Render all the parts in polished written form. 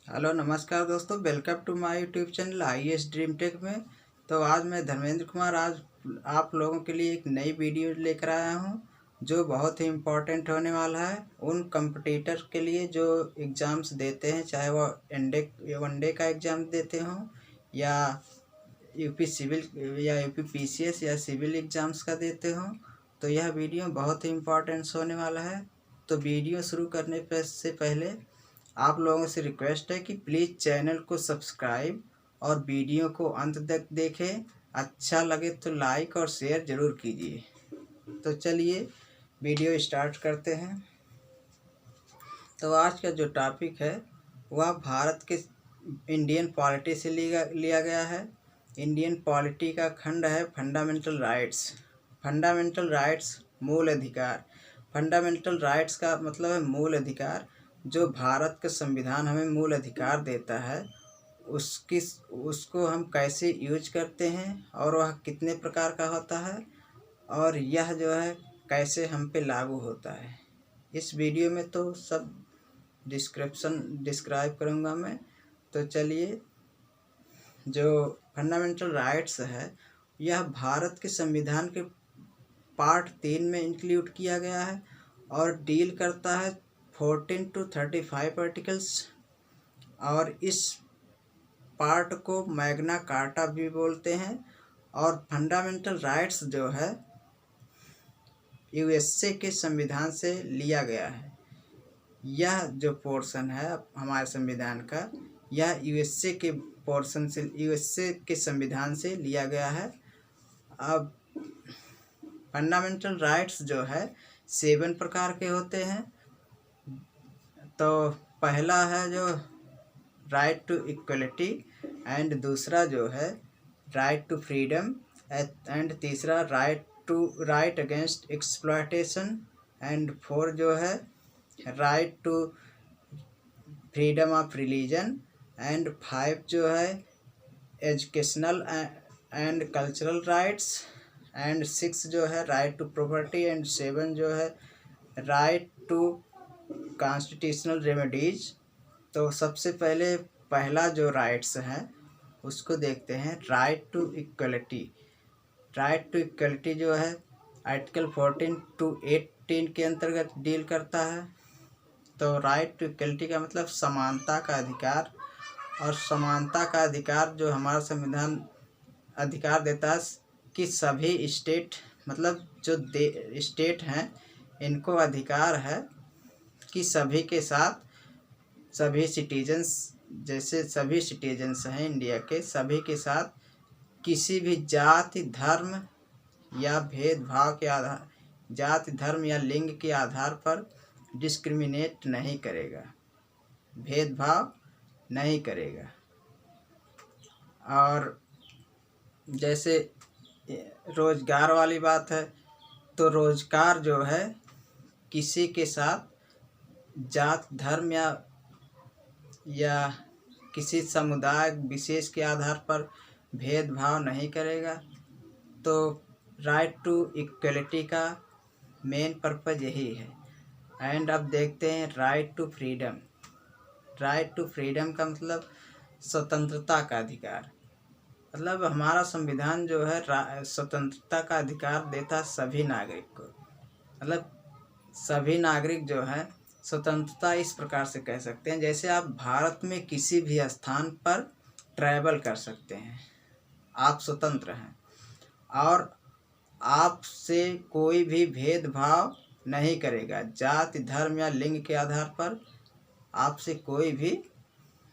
Hello नमस्कार दोस्तों, welcome to my YouTube channel IAS dream tech में। तो आज मैं धर्मेंद्र कुमार आज आप लोगों के लिए एक नई वीडियो लेकर आया हूं जो बहुत ही इम्पोर्टेंट होने वाला है उन कंपटीटर के लिए जो एग्ज़ाम्स देते हैं, चाहे वो वनडे का एग्ज़ाम देते हों या यूपी सिविल या यूपी PCS या सिविल एग्ज़ाम्स का देते हों। तो यह वीडियो बहुत ही इम्पोर्टेंट होने वाला है। तो वीडियो शुरू करने से पहले आप लोगों से रिक्वेस्ट है कि प्लीज़ चैनल को सब्सक्राइब और वीडियो को अंत तक देखें। अच्छा लगे तो लाइक और शेयर ज़रूर कीजिए। तो चलिए वीडियो स्टार्ट करते हैं। तो आज का जो टॉपिक है वह भारत के इंडियन पॉलिटी से लिया गया है। इंडियन पॉलिटी का खंड है फंडामेंटल राइट्स। फंडामेंटल राइट्स मूल अधिकार। फंडामेंटल राइट्स का मतलब है मूल अधिकार। जो भारत का संविधान हमें मूल अधिकार देता है उसको हम कैसे यूज करते हैं और वह कितने प्रकार का होता है और यह जो है कैसे हम पे लागू होता है। इस वीडियो में तो सब डिस्क्राइब करूँगा मैं। तो चलिए, जो फंडामेंटल राइट्स है यह भारत के संविधान के पार्ट 3 में इंक्लूड किया गया है और डील करता है 14 to 35 आर्टिकल्स। और इस पार्ट को मैग्ना कार्टा भी बोलते हैं। और फंडामेंटल राइट्स जो है USA के संविधान से लिया गया है। यह जो पोर्शन है हमारे संविधान का, यह USA के संविधान से लिया गया है। अब फंडामेंटल राइट्स जो है 7 प्रकार के होते हैं। तो पहला है जो राइट टू इक्वलिटी, एंड दूसरा जो है राइट टू फ्रीडम, एंड तीसरा राइट अगेंस्ट एक्सप्लॉयटेशन, एंड 4 जो है right to freedom of religion, and 5 जो है educational and cultural rights, and 6 जो है राइट टू प्रॉपर्टी, एंड 7 जो है राइट टू कॉन्स्टिट्यूशनल रेमेडीज। तो सबसे पहले पहला जो राइट्स है उसको देखते हैं, right to equality. Right to equality जो है आर्टिकल 14 to 18 के अंतर्गत डील करता है। तो राइट टू इक्वलिटी का मतलब समानता का अधिकार। और समानता का अधिकार जो हमारा संविधान अधिकार देता है कि सभी स्टेट, मतलब जो स्टेट हैं, इनको अधिकार है कि सभी के साथ सभी सिटीजन्स, जैसे सभी सिटीजन्स हैं इंडिया के, सभी के साथ किसी भी जाति, धर्म या भेदभाव के आधार, जाति, धर्म या लिंग के आधार पर डिस्क्रिमिनेट नहीं करेगा, भेदभाव नहीं करेगा। और जैसे रोजगार वाली बात है, तो रोजगार जो है किसी के साथ जात, धर्म या किसी समुदाय विशेष के आधार पर भेदभाव नहीं करेगा। तो राइट टू इक्वलिटी का मेन पर्पज़ यही है। एंड अब देखते हैं right to freedom. Right to freedom का मतलब स्वतंत्रता का अधिकार। मतलब हमारा संविधान जो है स्वतंत्रता का अधिकार देता सभी नागरिक को। मतलब सभी नागरिक जो है स्वतंत्रता इस प्रकार से कह सकते हैं, जैसे आप भारत में किसी भी स्थान पर ट्रैवल कर सकते हैं, आप स्वतंत्र हैं और आपसे कोई भी भेदभाव नहीं करेगा, जाति, धर्म या लिंग के आधार पर आपसे कोई भी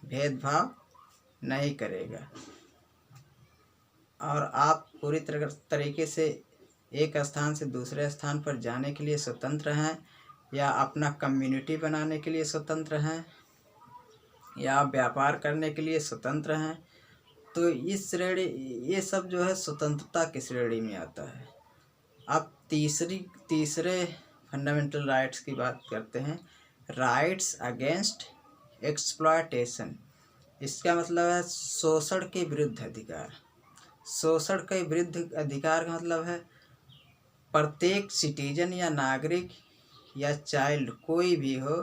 भेदभाव नहीं करेगा। और आप पूरी तरीके से एक स्थान से दूसरे स्थान पर जाने के लिए स्वतंत्र हैं, या अपना कम्युनिटी बनाने के लिए स्वतंत्र हैं, या व्यापार करने के लिए स्वतंत्र हैं। तो इस श्रेणी, ये सब जो है स्वतंत्रता की श्रेणी में आता है। अब तीसरे फंडामेंटल राइट्स की बात करते हैं, राइट्स अगेंस्ट एक्सप्लॉयटेशन। इसका मतलब है शोषण के विरुद्ध अधिकार। शोषण के विरुद्ध अधिकार का मतलब है प्रत्येक सिटीजन या नागरिक या चाइल्ड कोई भी हो,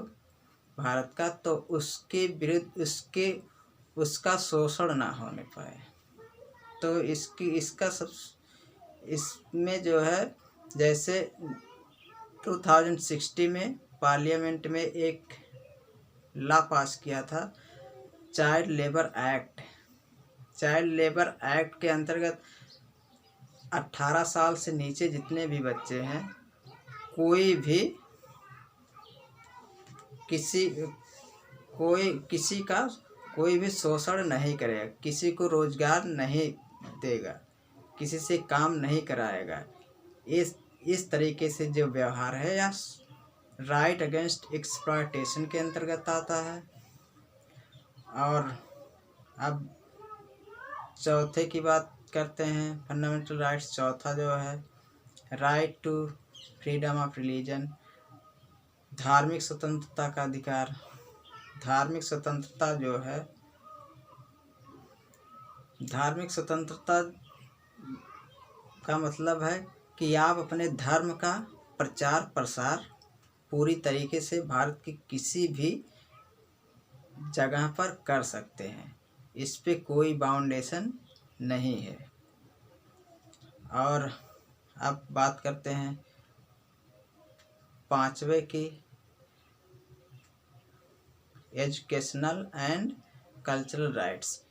भारत का, तो उसके विरुद्ध उसका शोषण ना होने पाए। तो इसका सब इसमें जो है, जैसे 2060 में पार्लियामेंट में एक लॉ पास किया था, child labour act. Child labour act के अंतर्गत 18 साल से नीचे जितने भी बच्चे हैं, कोई भी कोई भी शोषण नहीं करेगा, किसी को रोजगार नहीं देगा, किसी से काम नहीं कराएगा। इस तरीके से जो व्यवहार है, या राइट अगेंस्ट एक्सप्लॉयटेशन के अंतर्गत आता है। और अब चौथे की बात करते हैं, फंडामेंटल राइट्स। चौथा जो है, right to freedom of religion, धार्मिक स्वतंत्रता का अधिकार। धार्मिक स्वतंत्रता जो है, धार्मिक स्वतंत्रता का मतलब है कि आप अपने धर्म का प्रचार प्रसार पूरी तरीके से भारत की किसी भी जगह पर कर सकते हैं, इस पे कोई बाउंडेशन नहीं है। और अब बात करते हैं पांचवे की, एजुकेशनल एंड कल्चरल राइट्स,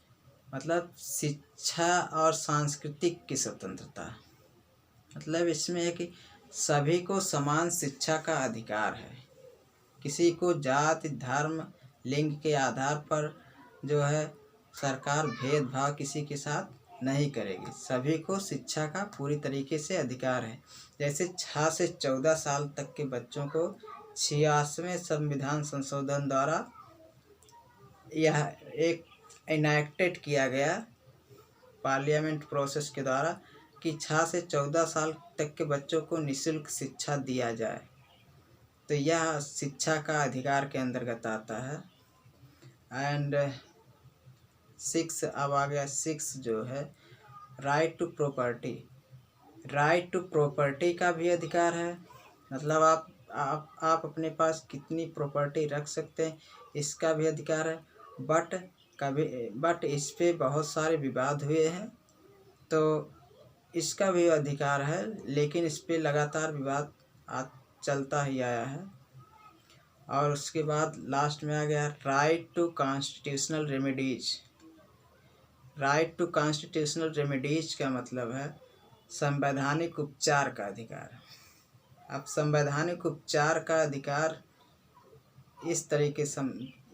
मतलब शिक्षा और सांस्कृतिक की स्वतंत्रता। मतलब इसमें है कि सभी को समान शिक्षा का अधिकार है। किसी को जाति, धर्म, लिंग के आधार पर जो है सरकार भेदभाव किसी के साथ नहीं करेगी। सभी को शिक्षा का पूरी तरीके से अधिकार है। जैसे 6 से 14 साल तक के बच्चों को 86वें संविधान संशोधन द्वारा यह एक इनैक्टेड किया गया पार्लियामेंट प्रोसेस के द्वारा कि 6 से 14 साल तक के बच्चों को निःशुल्क शिक्षा दिया जाए। तो यह शिक्षा का अधिकार के अंतर्गत आता है। एंड 6 अब आ गया, 6 जो है right to property. Right to property का भी अधिकार है। मतलब आप अपने पास कितनी प्रॉपर्टी रख सकते हैं, इसका भी अधिकार है। बट इस पे बहुत सारे विवाद हुए हैं, तो इसका भी अधिकार है, लेकिन इस पे लगातार विवाद चलता ही आया है। और उसके बाद लास्ट में आ गया right to constitutional remedies. Right to constitutional remedies का मतलब है संवैधानिक उपचार का अधिकार। अब संवैधानिक उपचार का अधिकार इस तरीके से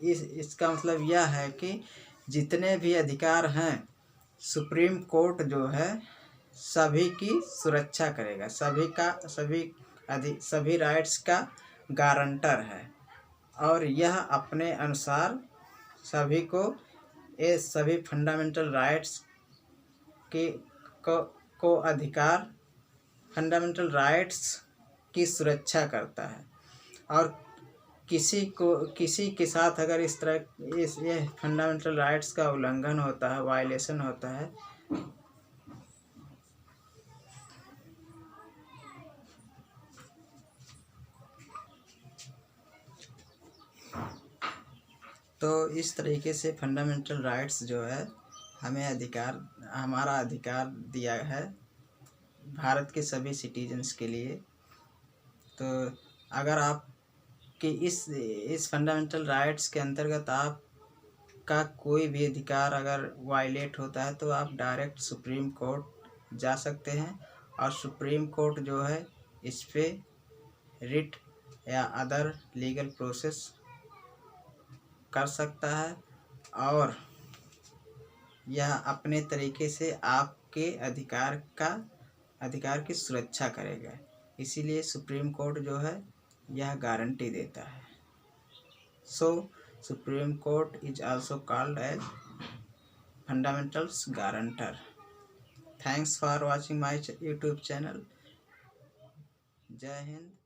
इसका मतलब यह है कि जितने भी अधिकार हैं, सुप्रीम कोर्ट जो है सभी की सुरक्षा करेगा, सभी राइट्स का गारंटर है। और यह अपने अनुसार सभी को ये सभी फंडामेंटल राइट्स को अधिकार, फंडामेंटल राइट्स की सुरक्षा करता है। और किसी के साथ अगर इस तरह ये फंडामेंटल राइट्स का उल्लंघन होता है, वायलेशन होता है, तो इस तरीके से फंडामेंटल राइट्स जो है हमारा अधिकार दिया है भारत के सभी सिटीजन्स के लिए। तो अगर आप कि इस फंडामेंटल राइट्स के अंतर्गत आपका कोई भी अधिकार अगर वायलेट होता है, तो आप डायरेक्ट सुप्रीम कोर्ट जा सकते हैं, और सुप्रीम कोर्ट जो है इस पे रिट या अदर लीगल प्रोसेस कर सकता है, और यह अपने तरीके से आपके अधिकार की सुरक्षा करेगा। इसीलिए सुप्रीम कोर्ट जो है यह गारंटी देता है। So Supreme Court is also called as fundamentals guarantor. Thanks for watching my YouTube channel. जय हिंद।